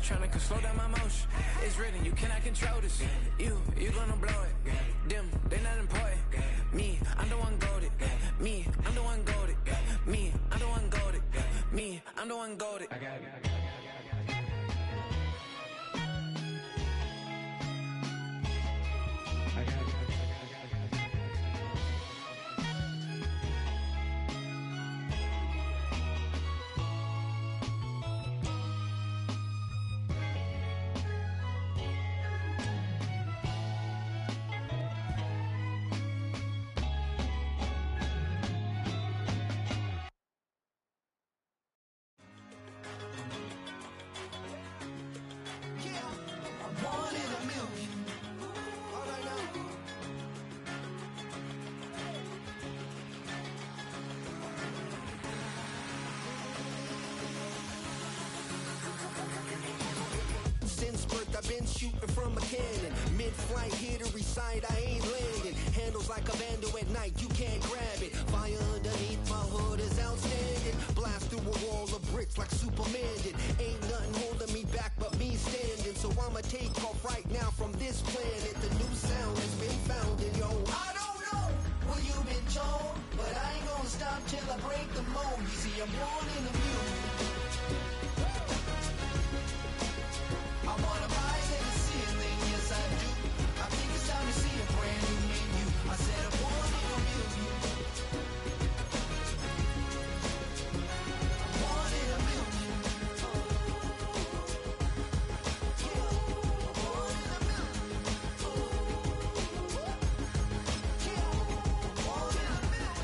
tryna slow down my motion. It's written, you cannot control this. You gonna blow it. Them, they not important. Me, I'm the one goated. Me, I'm the one goated. Me, I'm the one goated. Me, I'm the one goated. I got it. I've been shooting from a cannon. Mid-flight, here to recite, I ain't landing. Handles like a vandal at night, you can't grab it. Fire underneath my hood is outstanding. Blast through a wall of bricks like Superman did. Ain't nothing holding me back but me standing. So I'ma take off right now from this planet. The new sound has been founded, yo. I don't know what you've been told, but I ain't gonna stop till I break the mold. You see, I'm born in the music. I wanna rise in the ceiling, yes I do. I think it's time to see a brand new menu. I said I'm born in the music. I'm born in the music. I'm born in the music. I'm born in the music.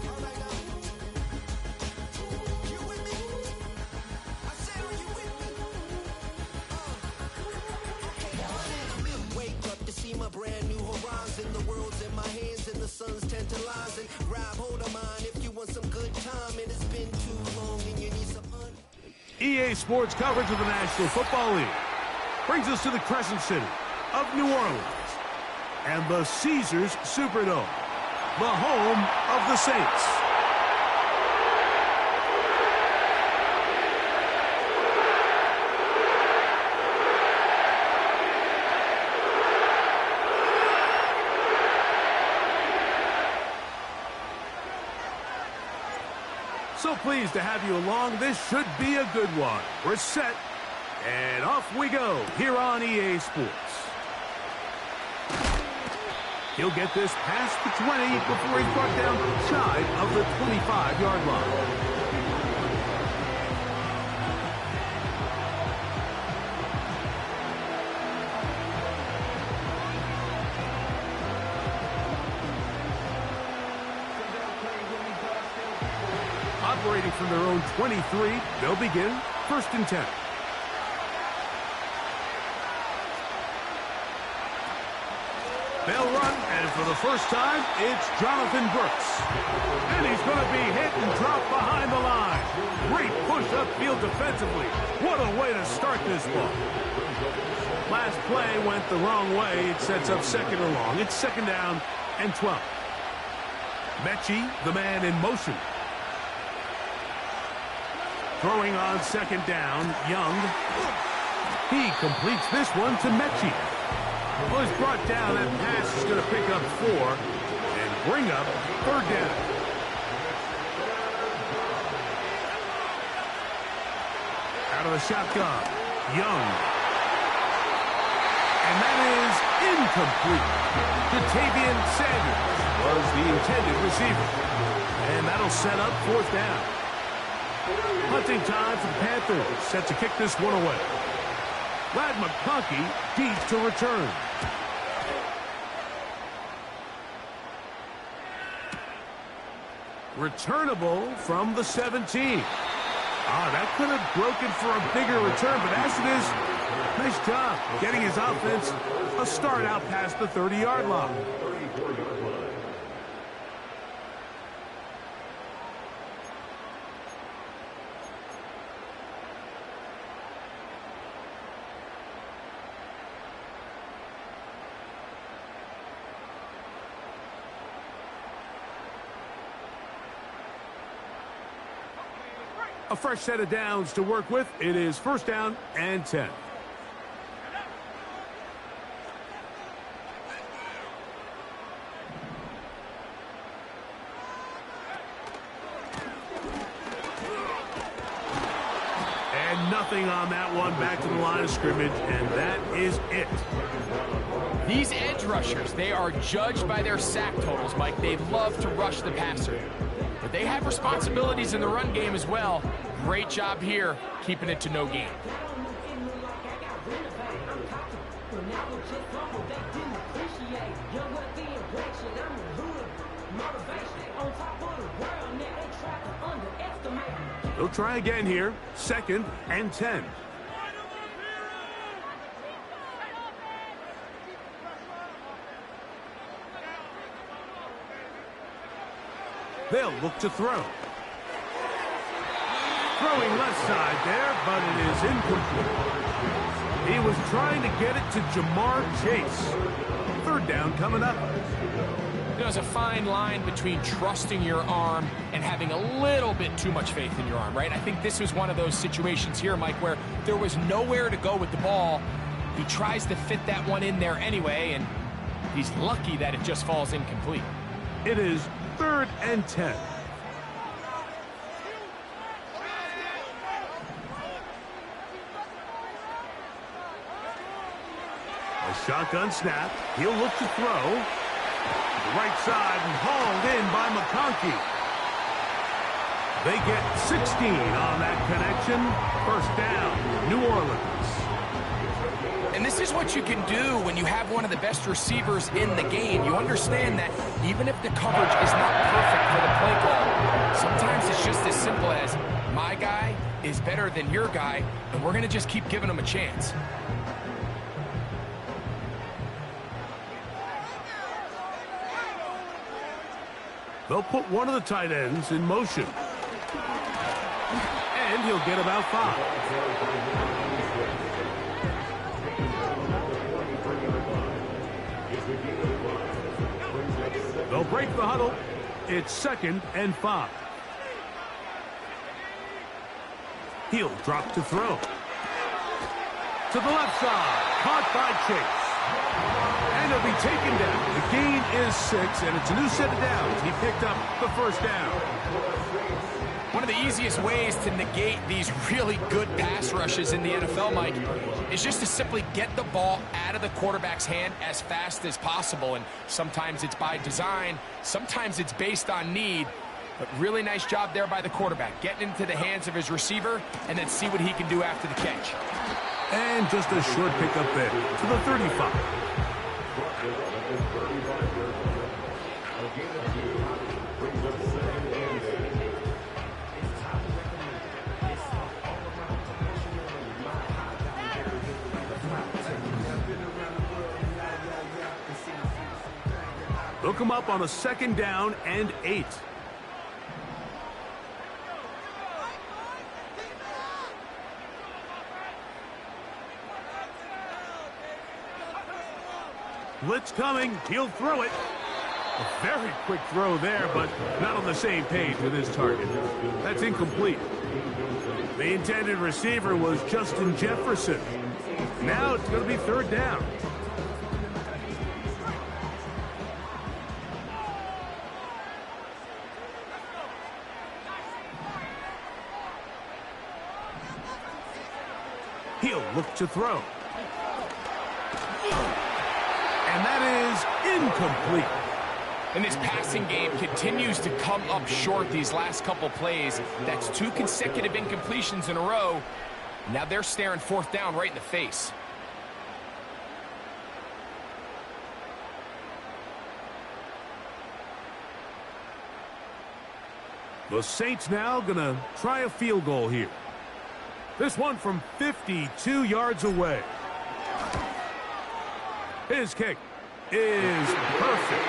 All right now. You with me? I said, are you with me? Wake up to see my brand new horizon. The world's in my hands and the sun's tantalizing. Grab hold of mine if you want some good time. And it's been too long and you need some fun. EA Sports coverage of the National Football League brings us to the Crescent City of New Orleans and the Caesars Superdome, the home of the Saints. So pleased to have you along. This should be a good one. We're set, and off we go here on EA Sports. He'll get this past the 20 before he's brought down shy of the 25-yard line. Operating from their own 23, they'll begin 1st and 10. They'll run, and for the first time, it's Jonathan Brooks. And he's going to be hit and dropped behind the line. Great push upfield defensively. What a way to start this ball. Last play went the wrong way. It sets up 2nd and long. It's 2nd down and 12. Mechie, the man in motion. Throwing on 2nd down, Young. He completes this one to Mechie. Well, he's brought down. That pass is going to pick up 4 and bring up 3rd down. Out of the shotgun, Young. And that is incomplete. Jatavian Sanders was the intended receiver. And that'll set up 4th down. Hunting time for the Panthers, set to kick this one away. Ladd McConkey deep to return. Returnable from the 17. That could have broken for a bigger return, but as it is, nice job getting his offense a start out past the 30-yard line. A fresh set of downs to work with. It is first down and 10. And nothing on that one. Back to the line of scrimmage, and that is it. These edge rushers, they are judged by their sack totals, Mike. They love to rush the passer. But they have responsibilities in the run game as well. Great job here, keeping it to no gain. They'll try again here. Second and 10. They'll look to throw. Throwing left side there, but it is incomplete. He was trying to get it to Jamar Chase. Third down coming up. There's a fine line between trusting your arm and having a little bit too much faith in your arm, right? I think this was one of those situations here, Mike, where there was nowhere to go with the ball. He tries to fit that one in there anyway, and he's lucky that it just falls incomplete. It is third and 10. A shotgun snap. He'll look to throw. The right side and hauled in by McConkey. They get 16 on that connection. First down, New Orleans. And this is what you can do when you have one of the best receivers in the game. You understand that even if the coverage is not perfect for the play call, sometimes it's just as simple as my guy is better than your guy, and we're going to just keep giving him a chance. They'll put one of the tight ends in motion. And he'll get about 5. They'll break the huddle. It's second and 5. He'll drop to throw. To the left side. Caught by Chase. And he'll be taken down. The gain is 6, and it's a new set of downs. He picked up the first down. One of the easiest ways to negate these really good pass rushes in the NFL, Mike, is just to simply get the ball out of the quarterback's hand as fast as possible. And sometimes it's by design, sometimes it's based on need. But really nice job there by the quarterback, getting into the hands of his receiver and then see what he can do after the catch. And just a short pickup there to the 35. Look him up on a second down and 8. Blitz coming. He'll throw it. A very quick throw there, but not on the same page with his target. That's incomplete. The intended receiver was Justin Jefferson. Now it's going to be third down. He'll look to throw. And that is incomplete. And this passing game continues to come up short these last couple plays. That's 2 consecutive incompletions in a row. Now they're staring fourth down right in the face. The Saints now going to try a field goal here. This one from 52 yards away. His kick is perfect.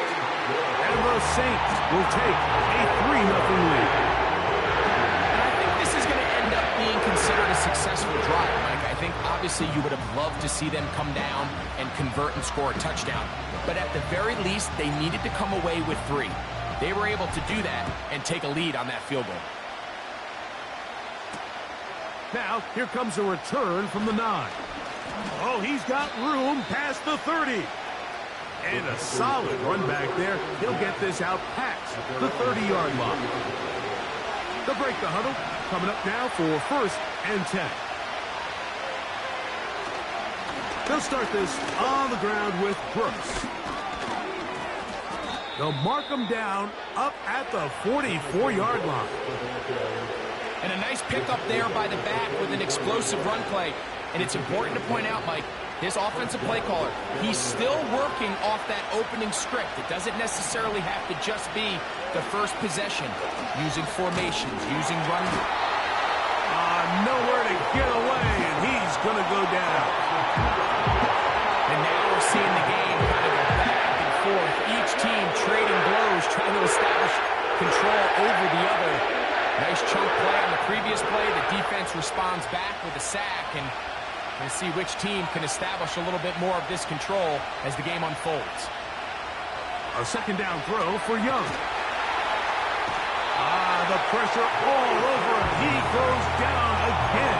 And the Saints will take a 3-0 lead. And I think this is going to end up being considered a successful drive, Mike. I think obviously you would have loved to see them come down and convert and score a touchdown. But at the very least, they needed to come away with 3. They were able to do that and take a lead on that field goal. Now, here comes a return from the 9. Oh, he's got room past the 30. And a solid run back there. He'll get this out past the 30-yard line. They'll break the huddle. Coming up now for 1st and 10. They'll start this on the ground with Brooks. They'll mark him down up at the 44-yard line. And a nice pickup there by the back with an explosive run play. And it's important to point out, Mike, this offensive play caller, he's still working off that opening script. It doesn't necessarily have to just be the first possession. Using formations, using run. Nowhere to get away, and he's going to go down. And now we're seeing the game kind of go back and forth. Each team trading blows, trying to establish control over the other. Nice chunk play on the previous play. The defense responds back with a sack, and we'll see which team can establish a little bit more of this control as the game unfolds. A second down throw for Young. The pressure all over him. He goes down again.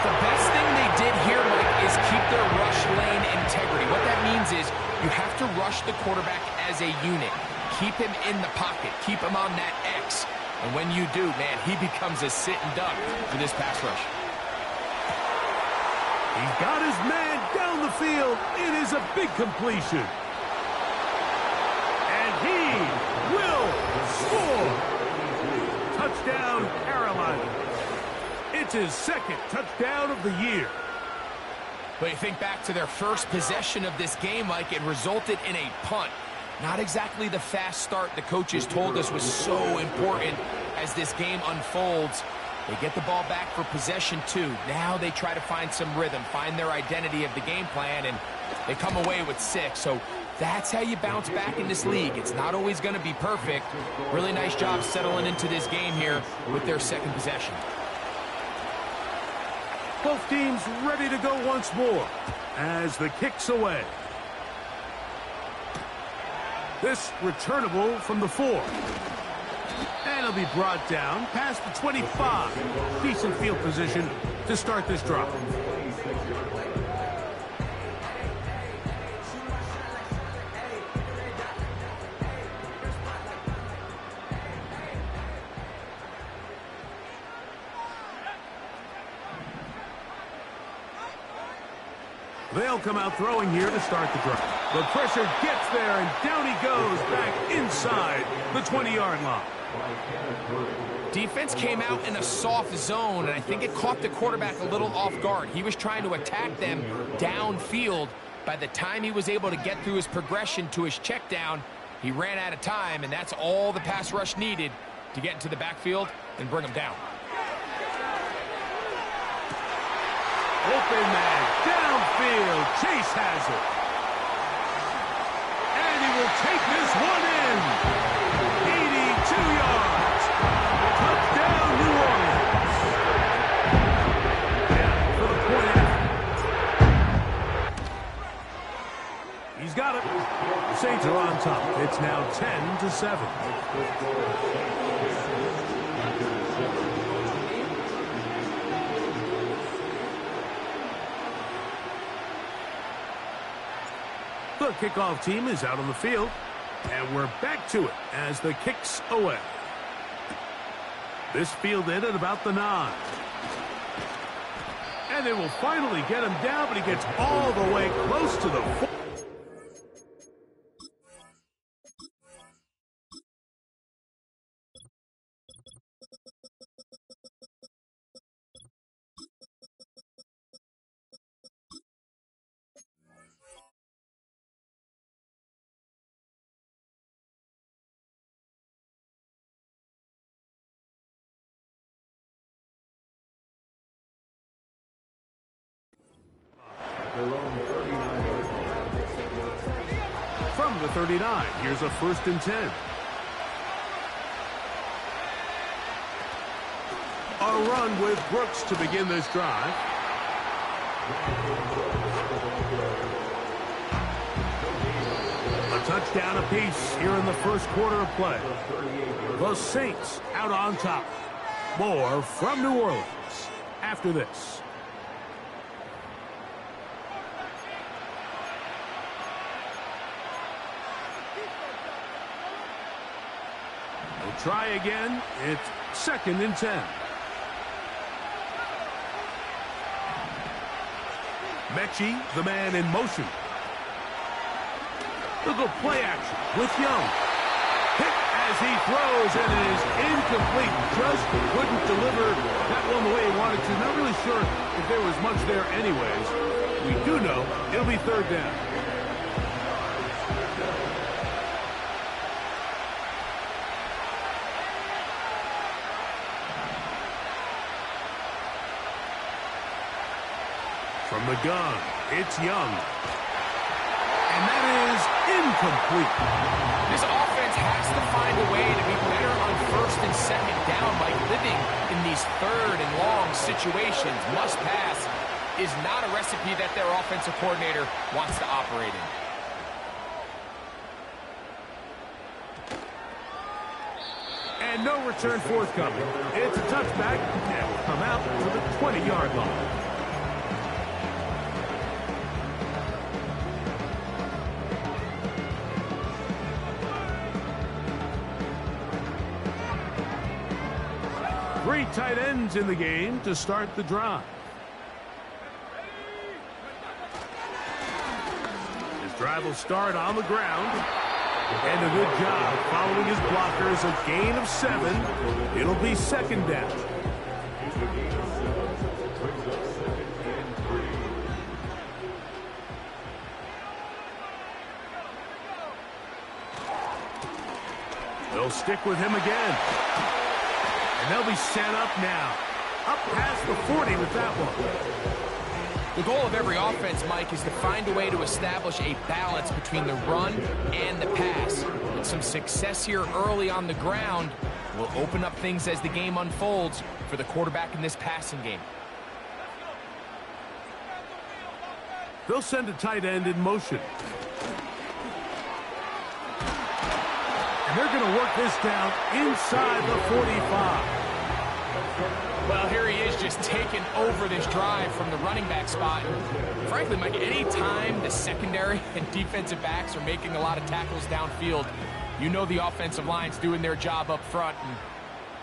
The best thing they did here, Mike, is keep their rush lane integrity. What that means is you have to rush the quarterback as a unit. Keep him in the pocket. Keep him on that X. And when you do, man, he becomes a sitting duck for this pass rush. He's got his man down the field. It is a big completion. And he will score. Touchdown, Carolina. It's his 2nd touchdown of the year. But you think back to their first possession of this game, Mike, it resulted in a punt. Not exactly the fast start the coaches told us was so important as this game unfolds. They get the ball back for possession 2. Now they try to find some rhythm, find their identity of the game plan, and they come away with 6. So that's how you bounce back in this league. It's not always going to be perfect. Really nice job settling into this game here with their 2nd possession. Both teams ready to go once more as the kick's away. This returnable from the 4. And it'll be brought down past the 25. Decent field position to start this drive. They'll come out throwing here to start the drive. The pressure gets there, and down he goes back inside the 20-yard line. Defense came out in a soft zone, and I think it caught the quarterback a little off guard. He was trying to attack them downfield. By the time he was able to get through his progression to his check down, he ran out of time, and that's all the pass rush needed to get into the backfield and bring him down. Open man, downfield, Chase has it. And he will take this one in. 82 yards. Touchdown, New Orleans. And for the point after. He's got it. The Saints are on top. It's now 10-7. The kickoff team is out on the field, and we're back to it as the kick's away. This fielded at about the 9. And they will finally get him down, but he gets all the way close to the 4. From the 39, here's a 1st and 10. A run with Brooks to begin this drive. A touchdown apiece here in the first quarter of play. The Saints out on top. More from New Orleans after this. We'll try again. It's 2nd and 10. Mechie, the man in motion. They'll go play action with Young. Hit as he throws, and it is incomplete. Just couldn't deliver that one the way he wanted to. Not really sure if there was much there anyways. We do know it'll be 3rd down. From the gun, it's Young. And that is incomplete. This offense has to find a way to be better on 1st and 2nd down by living in these 3rd and long situations. Must pass is not a recipe that their offensive coordinator wants to operate in. And no return forthcoming. It's a touchback and will come out to the 20-yard line. Three tight ends in the game to start the drive. His drive will start on the ground. And a good job following his blockers. A gain of 7. It'll be 2nd down. They'll stick with him again. And they'll be set up now. Up past the 40 with that one. The goal of every offense, Mike, is to find a way to establish a balance between the run and the pass. With some success here early on the ground will open up things as the game unfolds for the quarterback in this passing game. They'll send a tight end in motion. And they're going to work this down inside the 45. Well, here he is just taking over this drive from the running back spot. And frankly, Mike, any time the secondary and defensive backs are making a lot of tackles downfield, you know the offensive line's doing their job up front, and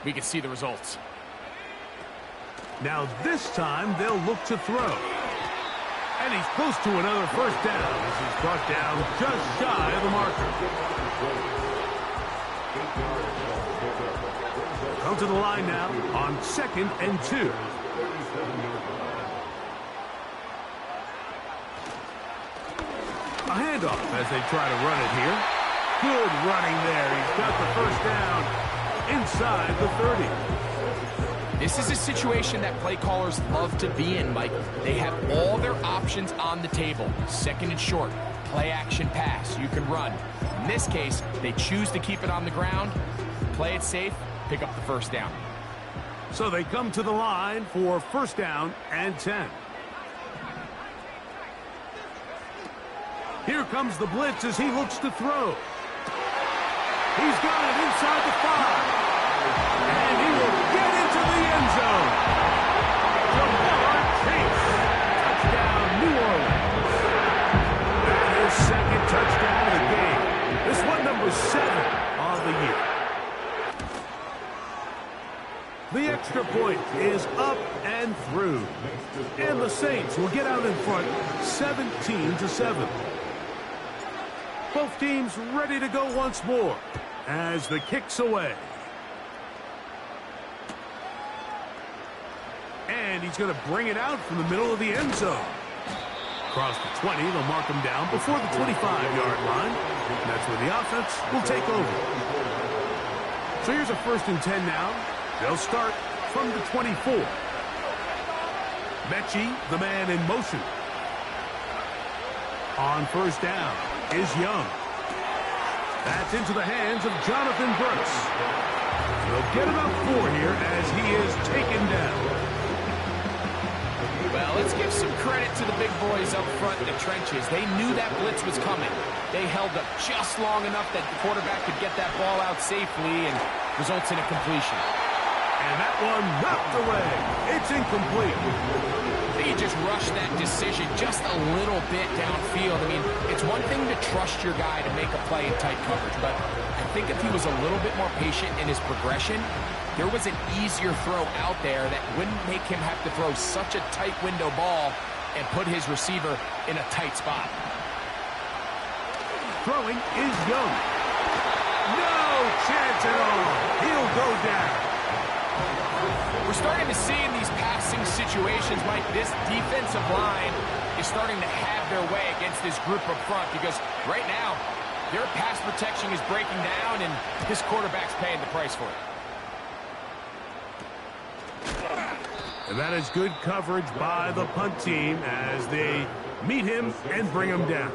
we can see the results. Now this time they'll look to throw. And he's close to another 1st down as he's brought down just shy of the marker. Come to the line now on 2nd and 2. A handoff as they try to run it here. Good running there. He's got the 1st down inside the 30. This is a situation that play callers love to be in, Mike. They have all their options on the table. 2nd and short, play action pass. You can run. In this case, they choose to keep it on the ground, play it safe, pick up the 1st down. So they come to the line for 1st down and 10. Here comes the blitz as he looks to throw. He's got it inside the 5. And he will get into the end zone. Ja'Marr Chase. Touchdown, New Orleans. That is 2nd touchdown of the game. This one number 7 on the year. The extra point is up and through. And the Saints will get out in front 17-7. Both teams ready to go once more as the kick's away. And he's going to bring it out from the middle of the end zone. Across the 20, they'll mark him down before the 25-yard line. And that's where the offense will take over. So here's a 1st and 10 now. They'll start from the 24. Mechie, the man in motion. On 1st down is Young. That's into the hands of Jonathan Brooks. They'll get about 4 here as he is taken down. Well, let's give some credit to the big boys up front in the trenches. They knew that blitz was coming. They held up just long enough that the quarterback could get that ball out safely and results in a completion. And that one knocked away. It's incomplete. I think he just rushed that decision just a little bit downfield. I mean, it's one thing to trust your guy to make a play in tight coverage, but I think if he was a little bit more patient in his progression, there was an easier throw out there that wouldn't make him have to throw such a tight window ball and put his receiver in a tight spot. Throwing is Young. No chance at all. He'll go down. We're starting to see in these passing situations, Mike, this defensive line is starting to have their way against this group up front because right now, their pass protection is breaking down and this quarterback's paying the price for it. And that is good coverage by the punt team as they meet him and bring him down.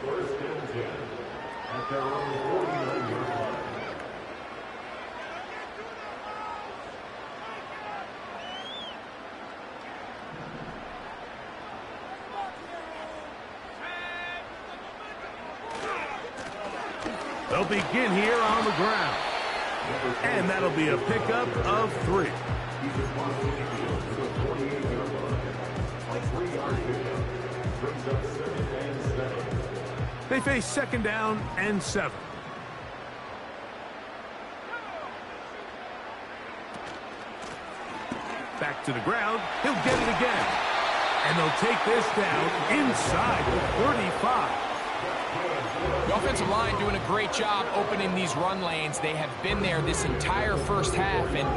They'll begin here on the ground. And that'll be a pickup of 3. They face 2nd down and 7. Back to the ground. He'll get it again. And they'll take this down inside the 35. The offensive line doing a great job opening these run lanes. They have been there this entire first half, and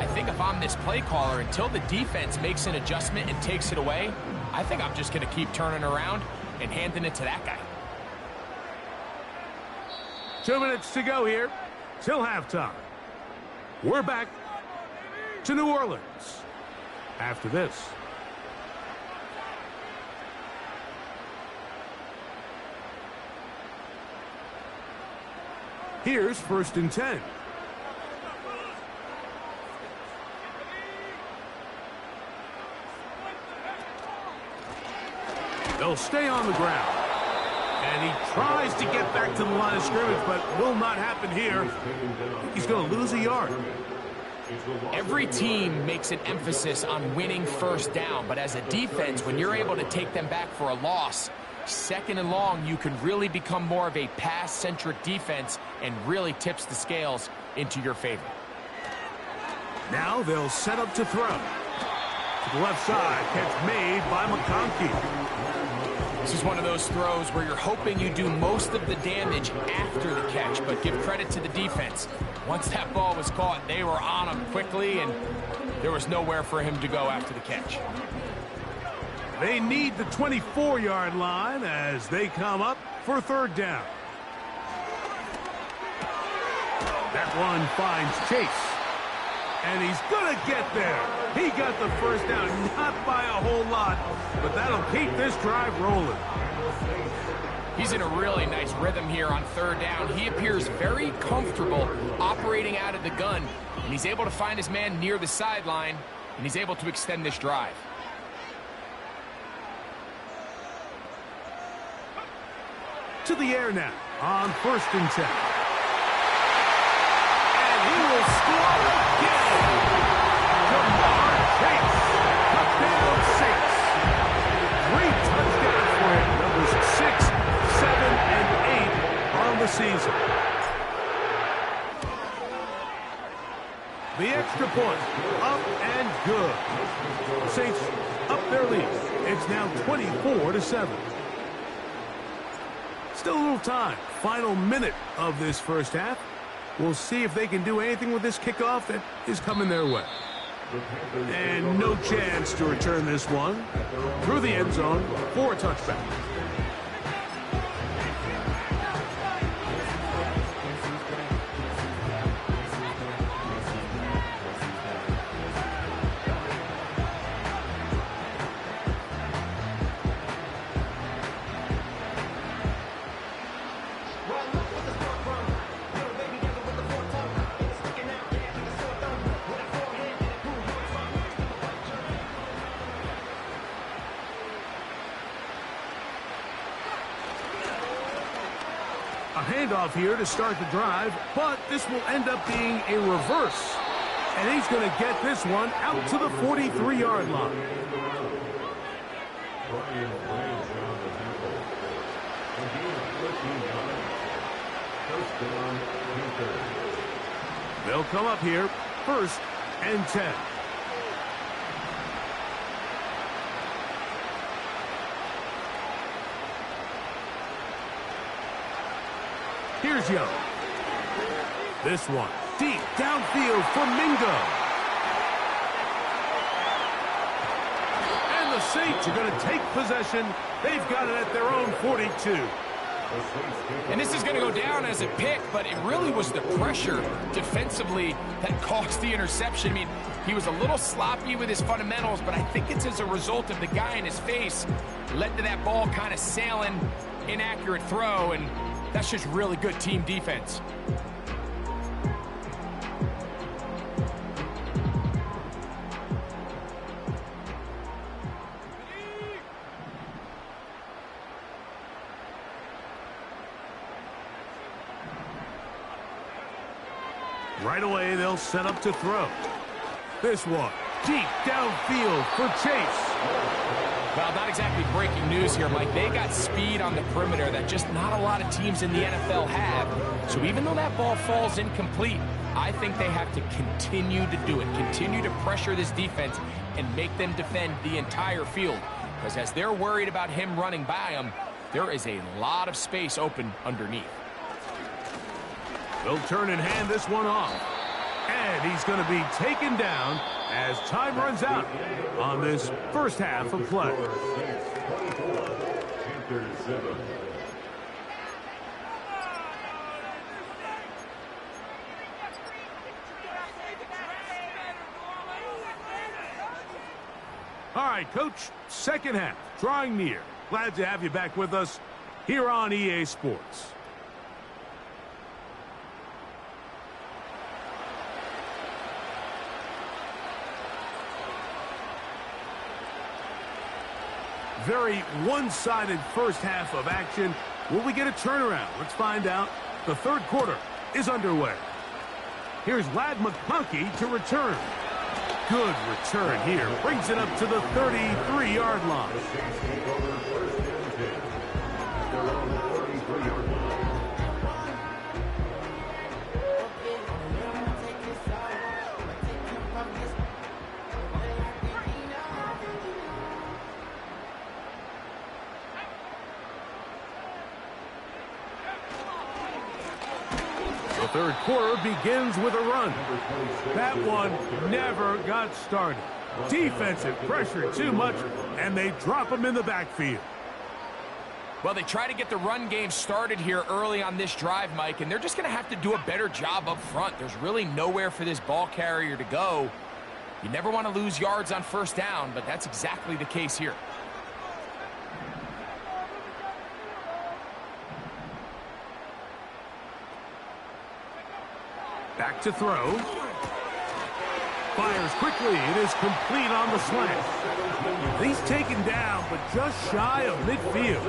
I think if I'm this play caller, until the defense makes an adjustment and takes it away, I think I'm just going to keep turning around and handing it to that guy. 2 minutes to go here till halftime. We're back to New Orleans after this. Here's 1st and 10. They'll stay on the ground. And he tries to get back to the line of scrimmage, but will not happen here. He's going to lose a yard. Every team makes an emphasis on winning 1st down, but as a defense, when you're able to take them back for a loss, 2nd and long, you can really become more of a pass-centric defense and really tips the scales into your favor. Now they'll set up to throw. To the left side, catch made by McConkey. This is one of those throws where you're hoping you do most of the damage after the catch, but give credit to the defense. Once that ball was caught, they were on him quickly, and there was nowhere for him to go after the catch. They need the 24-yard line as they come up for 3rd down. That one finds Chase. And he's going to get there. He got the 1st down, not by a whole lot, but that'll keep this drive rolling. He's in a really nice rhythm here on 3rd down. He appears very comfortable operating out of the gun, and he's able to find his man near the sideline, and he's able to extend this drive. To the air now on 1st and 10. And he will score again. Jamar Chase, touchdown 6. 3 touchdowns for him. Numbers 6, 7, and 8 on the season. The extra point, up and good. The Saints up their lead. It's now 24-7. Still a little time. Final minute of this first half. We'll see if they can do anything with this kickoff that is coming their way. And no chance to return this one through the end zone for a touchback. A handoff here to start the drive, but this will end up being a reverse. And he's going to get this one out to the 43-yard line. They'll come up here, 1st and 10. Here's Young. This one, deep downfield for Mingo. And the Saints are going to take possession. They've got it at their own 42. And this is going to go down as a pick, but it really was the pressure defensively that caused the interception. I mean, he was a little sloppy with his fundamentals, but I think it's as a result of the guy in his face led to that ball kind of sailing, inaccurate throw, and that's just really good team defense. Right away, they'll set up to throw. This one, deep downfield for Chase. Well, not exactly breaking news here, Mike. They got speed on the perimeter that just not a lot of teams in the NFL have. So even though that ball falls incomplete, I think they have to continue to do it, continue to pressure this defense and make them defend the entire field. Because as they're worried about him running by them, there is a lot of space open underneath. They'll turn and hand this one off. And he's going to be taken down as time runs out on this first half of play. All right, Coach, second half, drawing near. Glad to have you back with us here on EA Sports. Very one-sided first half of action. Will we get a turnaround? Let's find out. The third quarter is underway. Here's Ladd McConkey to return. Good return here. Brings it up to the 33-yard line. The third quarter begins with a run. That one never got started. Defensive pressure too much, and they drop him in the backfield. Well, they try to get the run game started here early on this drive, Mike, and they're just going to have to do a better job up front. There's really nowhere for this ball carrier to go. You never want to lose yards on first down, but that's exactly the case here. Back to throw. Fires quickly. It is complete on the slant. He's taken down, but just shy of midfield.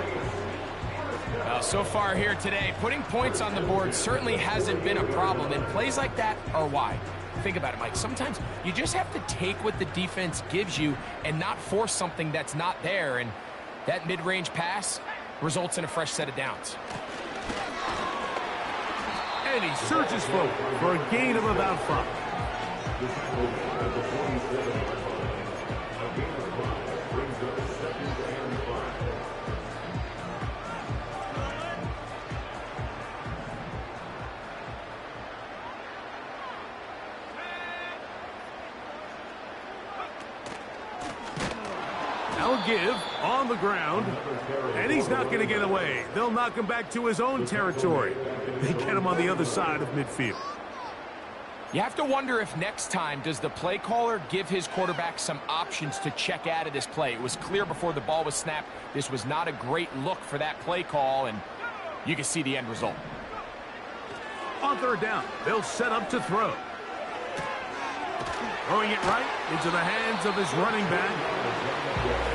So far here today, putting points on the board certainly hasn't been a problem, and plays like that are why. Think about it, Mike. Sometimes you just have to take what the defense gives you and not force something that's not there, and that mid-range pass results in a fresh set of downs. And he surges forward for a gain of about 5. Now give on the ground, and he's not going to get away. They'll knock him back to his own territory. They get him on the other side of midfield. You have to wonder if next time does the play caller give his quarterback some options to check out of this play. It was clear before the ball was snapped this was not a great look for that play call, and you can see the end result. On third down, they'll set up to throw. Throwing it right into the hands of his running back.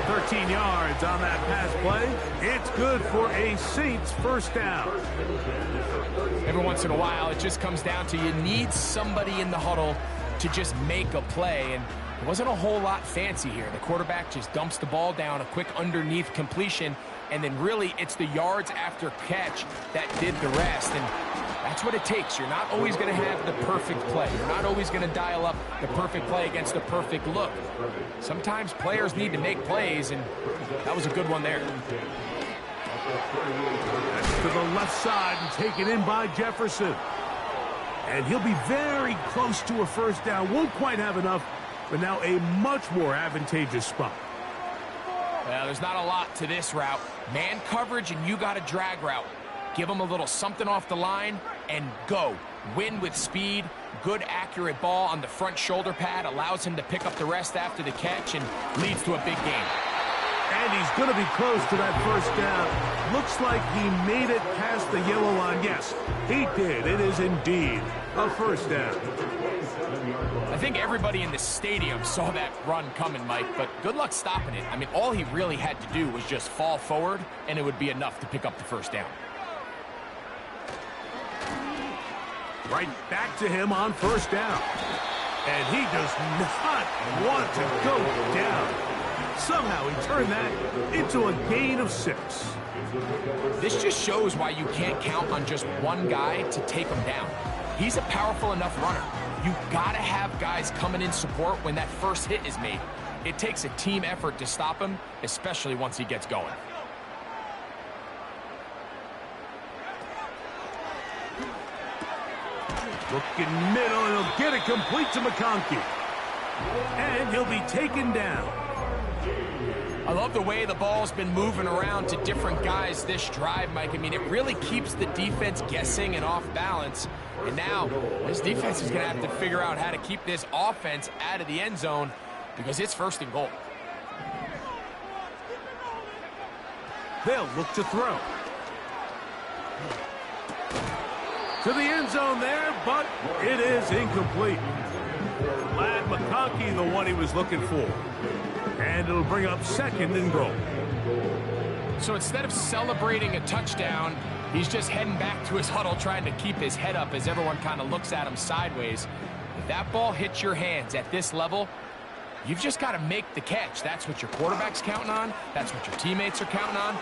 13 yards on that pass play. It's good for a Saints first down. Every once in a while, it just comes down to you need somebody in the huddle to just make a play, and it wasn't a whole lot fancy here. The quarterback just dumps the ball down, a quick underneath completion, and then really it's the yards after catch that did the rest, and that's what it takes. You're not always going to have the perfect play. You're not always going to dial up the perfect play against the perfect look. Sometimes players need to make plays, and that was a good one there. That's to the left side and taken in by Jefferson. And he'll be very close to a first down. Won't quite have enough, but now a much more advantageous spot. Well, there's not a lot to this route. Man coverage, and you got a drag route. Give him a little something off the line and go. Win with speed. Good, accurate ball on the front shoulder pad allows him to pick up the rest after the catch and leads to a big game. And he's going to be close to that first down. Looks like he made it past the yellow line. Yes, he did. It is indeed a first down. I think everybody in the stadium saw that run coming, Mike, but good luck stopping it. I mean, all he really had to do was just fall forward, and it would be enough to pick up the first down. Right back to him on first down. And he does not want to go down. Somehow he turned that into a gain of 6. This just shows why you can't count on just one guy to take him down. He's a powerful enough runner. You gotta have guys coming in support when that first hit is made. It takes a team effort to stop him, especially once he gets going. Looking middle, and he'll get it complete to McConkey. And he'll be taken down. I love the way the ball's been moving around to different guys this drive, Mike. I mean, it really keeps the defense guessing and off balance. And now, this defense is going to have to figure out how to keep this offense out of the end zone because it's 1st and goal. They'll look to throw. To the end zone there, but it is incomplete. Ladd McConkey, the one he was looking for. And it'll bring up 2nd and goal. So instead of celebrating a touchdown, he's just heading back to his huddle trying to keep his head up as everyone kind of looks at him sideways. If that ball hits your hands at this level, you've just got to make the catch. That's what your quarterback's counting on. That's what your teammates are counting on.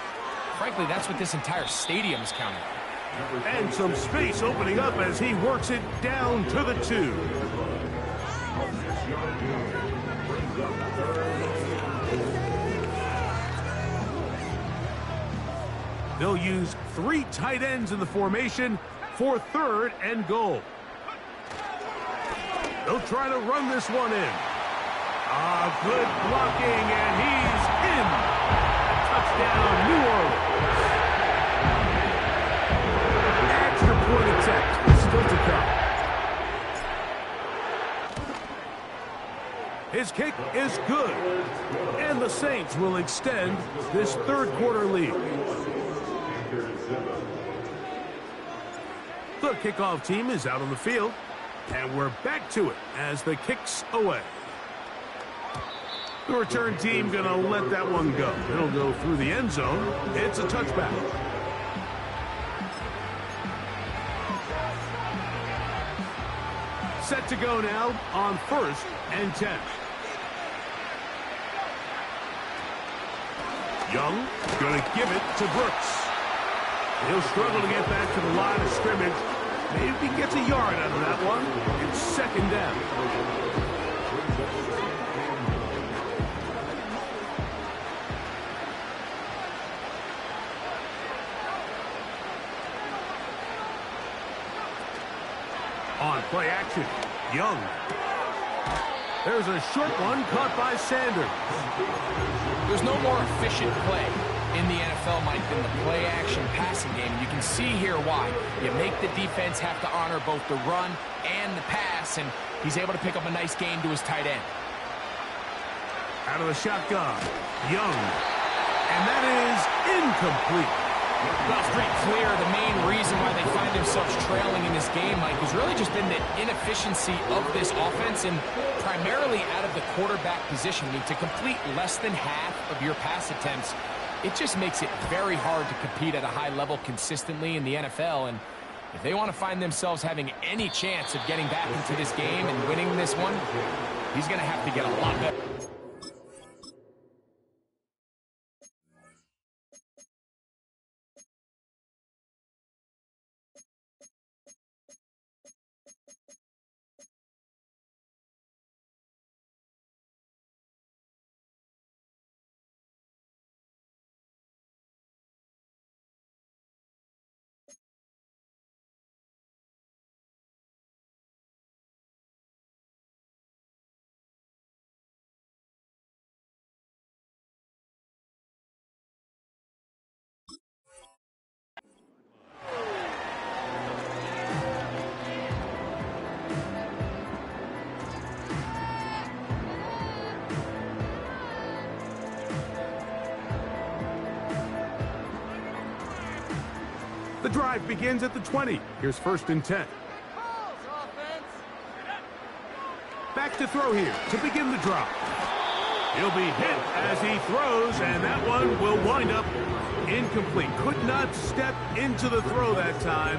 Frankly, that's what this entire stadium is counting on. And some space opening up as he works it down to the 2. They'll use 3 tight ends in the formation for 3rd and goal. They'll try to run this one in. Good blocking, and he's in. Touchdown, New Orleans. Extra point attempt is still to come. His kick is good, and the Saints will extend this 3rd quarter lead. The kickoff team is out on the field, and we're back to it as the kick's away. The return team going to let that one go. It'll go through the end zone. It's a touchback. Set to go now on 1st and 10. Young going to give it to Brooks. He'll struggle to get back to the line of scrimmage. Maybe he gets a yard out of that one. It's 2nd down. On play action, Young. There's a short one caught by Sanders. There's no more efficient play in the NFL, Mike, than the play-action passing game. You can see here why. You make the defense have to honor both the run and the pass, and he's able to pick up a nice gain to his tight end. Out of the shotgun, Young. And that is incomplete. Well, it's pretty clear the main reason why they find themselves trailing in this game, Mike, has really just been the inefficiency of this offense and primarily out of the quarterback position. I mean, to complete less than half of your pass attempts, it just makes it very hard to compete at a high level consistently in the NFL. And If they want to find themselves having any chance of getting back into this game and winning this one, he's going to have to get a lot better. The drive begins at the 20. Here's 1st and 10. Back to throw here to begin the drive. He'll be hit as he throws, and that one will wind up incomplete. Could not step into the throw that time.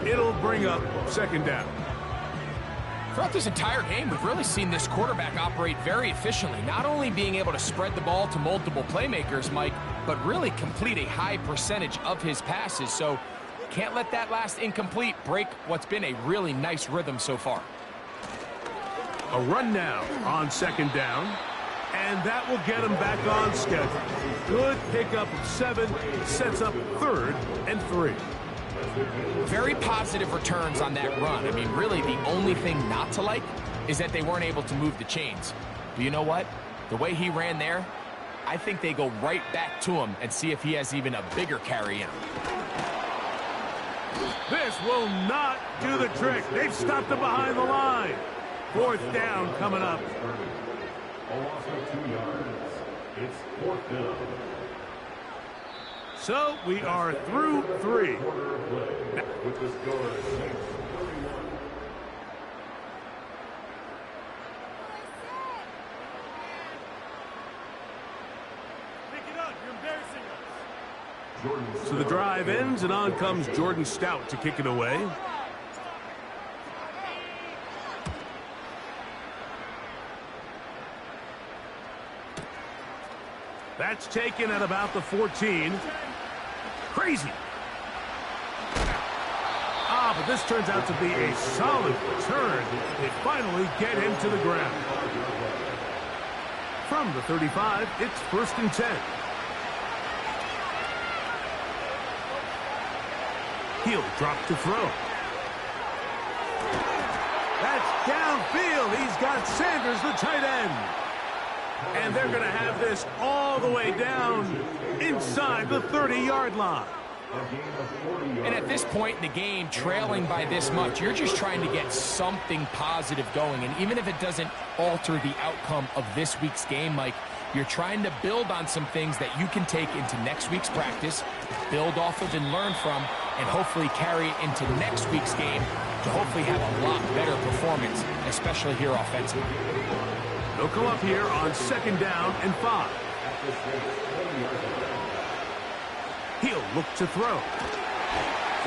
It'll bring up 2nd down. Throughout this entire game, we've really seen this quarterback operate very efficiently, not only being able to spread the ball to multiple playmakers, Mike, but really complete a high percentage of his passes. So can't let that last incomplete break what's been a really nice rhythm so far. A run now on 2nd down, and that will get him back on schedule. Good pickup of 7, sets up 3rd and 3. Very positive returns on that run. I mean, really, the only thing not to like is that they weren't able to move the chains. But you know what? The way he ran there, I think they go right back to him and see if he has even a bigger carry in him. This will not do the trick. They've stopped him behind the line. 4th down coming up. It's 4th down. So we are through 3. With the score 6-31. So the drive ends, and on comes Jordan Stout to kick it away. That's taken at about the 14. Crazy. But this turns out to be a solid return. They finally get him to the ground. From the 35, it's 1st and 10. He'll drop to throw. That's downfield. He's got Sanders, the tight end. And they're going to have this all the way down inside the 30-yard line. And at this point in the game, trailing by this much, you're just trying to get something positive going. And even if it doesn't alter the outcome of this week's game, Mike, you're trying to build on some things that you can take into next week's practice, build off of and learn from, and hopefully carry it into next week's game to hopefully have a lot better performance, especially here offensively. They'll come up here on 2nd down and 5. He'll look to throw.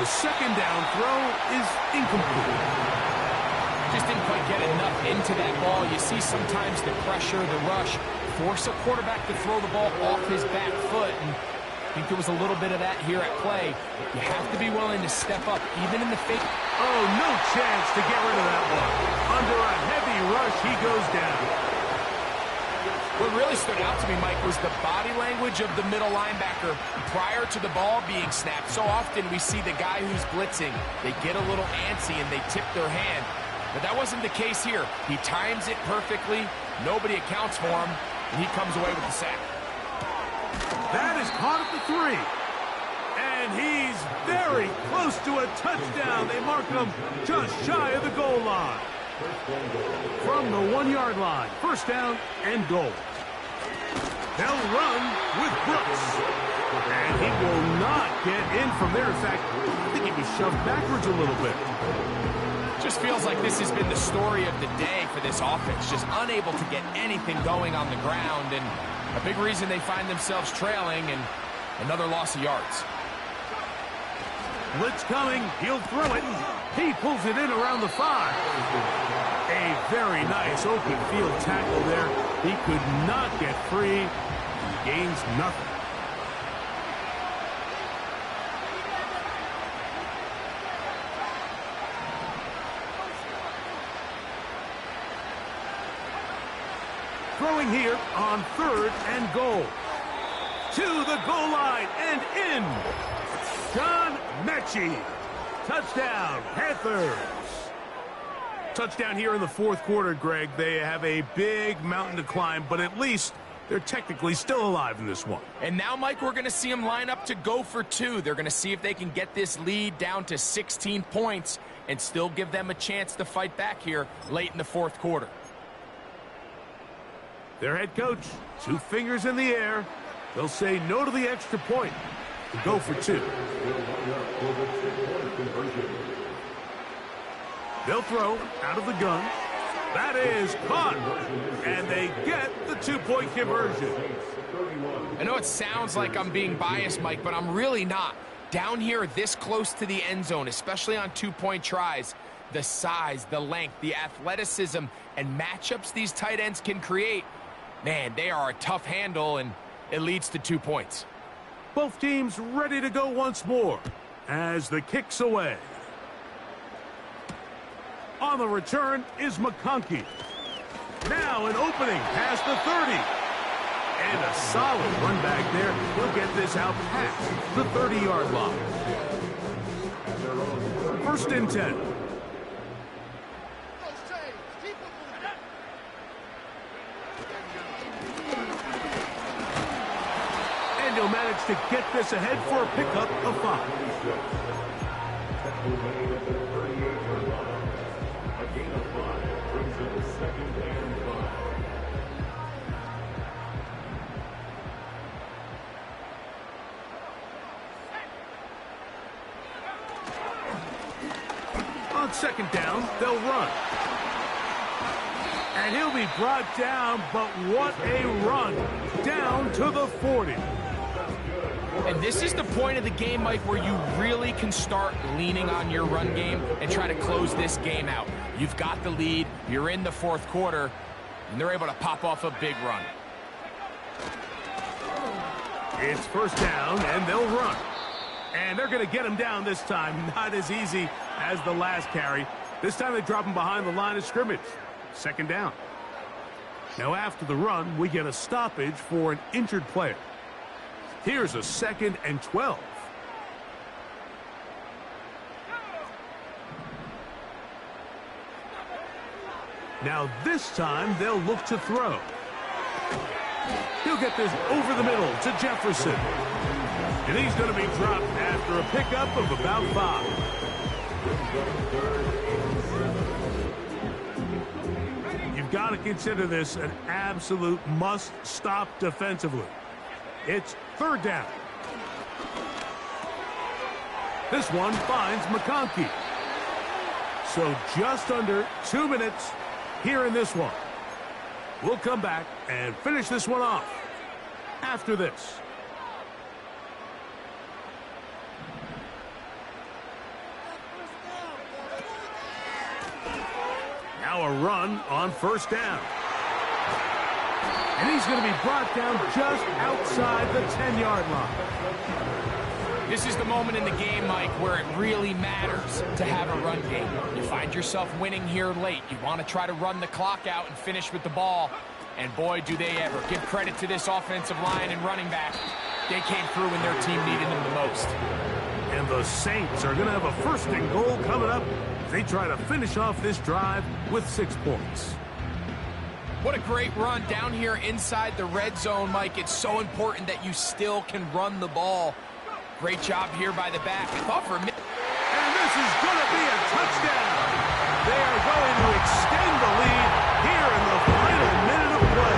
The 2nd down throw is incomplete. Just didn't quite get enough into that ball. You see sometimes the pressure, the rush, force a quarterback to throw the ball off his back foot. And I think there was a little bit of that here at play. You have to be willing to step up, even in the fake. Oh, no chance to get rid of that one. Under a heavy rush, he goes down. What really stood out to me, Mike, was the body language of the middle linebacker prior to the ball being snapped. So often we see the guy who's blitzing, they get a little antsy and they tip their hand. But that wasn't the case here. He times it perfectly, nobody accounts for him, and he comes away with the sack. That is caught at the 3. And he's very close to a touchdown. They mark him just shy of the goal line. From the 1-yard line, 1st down and goal. They'll run with Brooks. And he will not get in from there. In fact, I think he was shoved backwards a little bit. Just feels like this has been the story of the day for this offense. Just unable to get anything going on the ground. And a big reason they find themselves trailing and another loss of yards. Blitz coming. He'll throw it. He pulls it in around the 5. A very nice open field tackle there. He could not get free. He gains nothing. Throwing here on 3rd and goal. To the goal line and in. John Mechie. Touchdown, Panthers. Touchdown here in the 4th quarter, Greg. They have a big mountain to climb, but at least they're technically still alive in this one. And now, Mike, we're going to see them line up to go for 2. They're going to see if they can get this lead down to 16 points and still give them a chance to fight back here late in the 4th quarter. Their head coach, 2 fingers in the air. They'll say no to the extra point to go for 2. They'll throw out of the gun. That is caught. And they get the 2-point conversion. I know it sounds like I'm being biased, Mike, but I'm really not. Down here this close to the end zone, especially on 2-point tries, the size, the length, the athleticism, and matchups these tight ends can create, man, they are a tough handle, and it leads to 2 points. Both teams ready to go once more as the kick's away. On the return is McConkey. Now an opening past the 30. And a solid run back there. He'll get this out past the 30-yard line. 1st and 10. And he'll manage to get this ahead for a pickup of 5. On 2nd down, they'll run. And he'll be brought down, but what a run. Down to the 40. And this is the point of the game, Mike, where you really can start leaning on your run game and try to close this game out. You've got the lead, you're in the 4th quarter, and they're able to pop off a big run. It's 1st down, and they'll run. And they're going to get him down this time. Not as easy as the last carry. This time they drop him behind the line of scrimmage. 2nd down. Now after the run, we get a stoppage for an injured player. Here's a 2nd and 12. Now this time they'll look to throw. He'll get this over the middle to Jefferson. And he's going to be dropped after a pickup of about 5. You've got to consider this an absolute must-stop defensively. It's 3rd down. This one finds McConkey. So just under 2 minutes here in this one. We'll come back and finish this one off after this. Now a run on 1st down. And he's going to be brought down just outside the 10-yard line. This is the moment in the game, Mike, where it really matters to have a run game. You find yourself winning here late. You want to try to run the clock out and finish with the ball. And boy, do they ever. Give credit to this offensive line and running back. They came through when their team needed them the most. And the Saints are going to have a 1st and goal coming up. They try to finish off this drive with 6 points. What a great run down here inside the red zone, Mike. It's so important that you still can run the ball. Great job here by the back. I thought for a minute. And this is going to be a touchdown. They are going to extend the lead here in the final minute of play.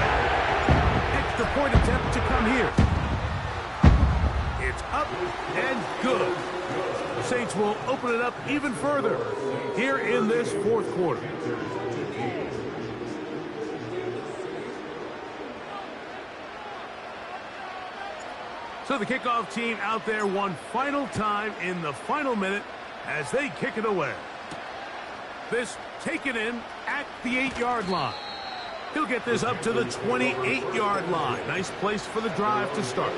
Extra point attempt to come here. It's up and good. The Saints will open it up even further here in this 4th quarter. So the kickoff team out there one final time in the final minute as they kick it away. This taken in at the 8-yard line. He'll get this up to the 28-yard line. Nice place for the drive to start.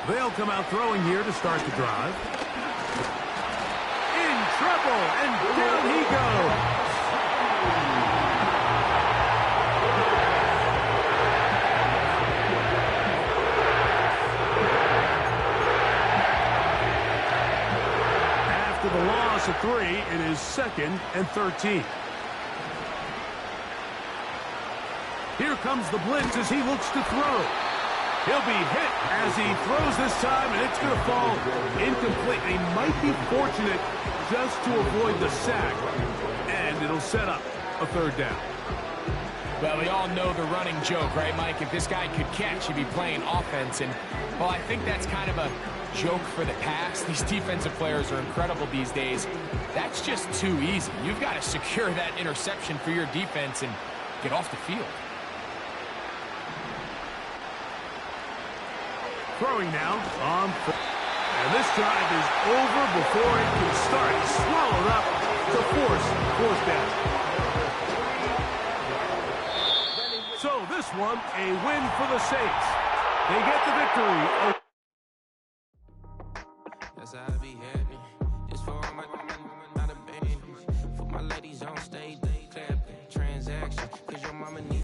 They'll come out throwing here to start the drive. In trouble, and down he goes. After the loss of 3, it is 2nd and 13. Here comes the blitz as he looks to throw. He'll be hit as he throws this time, and it's going to fall incomplete. He might be fortunate just to avoid the sack, and it'll set up a 3rd down. Well, we all know the running joke, right, Mike? If this guy could catch, he'd be playing offense. And, well, I think that's kind of a joke for the pass. These defensive players are incredible these days. That's just too easy. You've got to secure that interception for your defense and get off the field. Throwing now on 4th. And this drive is over before it can start. He's swallowed up to force 4th down. So this one, a win for the Saints. They get the victory.